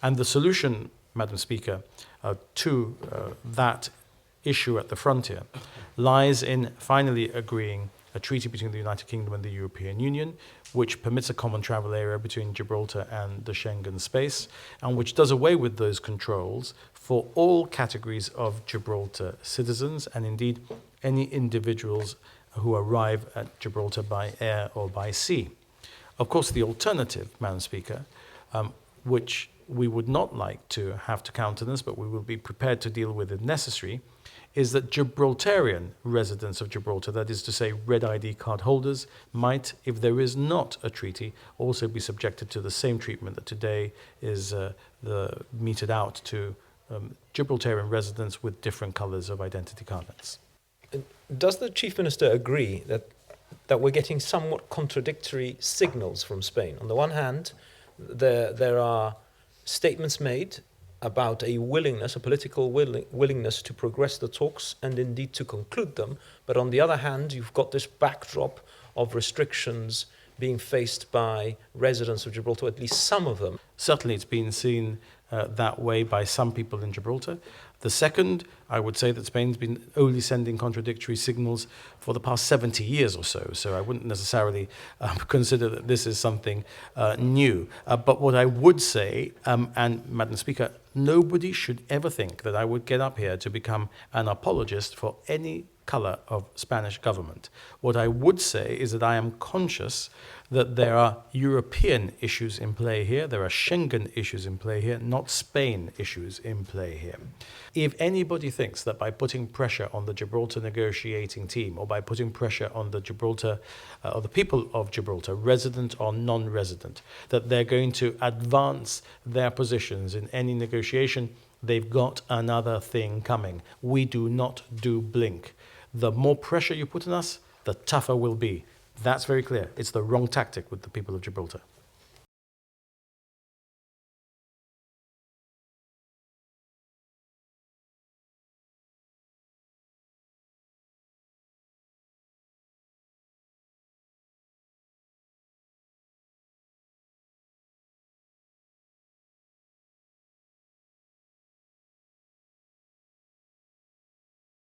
And the solution, Madam Speaker, to that issue at the frontier lies in finally agreeing a treaty between the United Kingdom and the European Union, which permits a common travel area between Gibraltar and the Schengen space, and which does away with those controls for all categories of Gibraltar citizens, and indeed any individuals who arrive at Gibraltar by air or by sea. Of course, the alternative, Madam Speaker, which we would not like to have to countenance, but we will be prepared to deal with if necessary, is that Gibraltarian residents of Gibraltar, that is to say red ID card holders, might, if there is not a treaty, also be subjected to the same treatment that today is meted out to Gibraltarian residents with different colours of identity cards. Does the Chief Minister agree that we're getting somewhat contradictory signals from Spain? On the one hand, there are statements made about a willingness, a political willingness to progress the talks and indeed to conclude them. But on the other hand, you've got this backdrop of restrictions being faced by residents of Gibraltar, at least some of them. Certainly it's been seen that way by some people in Gibraltar. The second, I would say that Spain's been only sending contradictory signals for the past 70 years or so. So I wouldn't necessarily consider that this is something new. But what I would say, and Madam Speaker, nobody should ever think that I would get up here to become an apologist for any colour of Spanish government. What I would say is that I am conscious that there are European issues in play here, there are Schengen issues in play here, not Spain issues in play here. If anybody thinks that by putting pressure on the Gibraltar negotiating team, or by putting pressure on the Gibraltar, or the people of Gibraltar, resident or non-resident, that they're going to advance their positions in any negotiation, they've got another thing coming. We do not do blink. The more pressure you put on us, the tougher we'll be. That's very clear. It's the wrong tactic with the people of Gibraltar.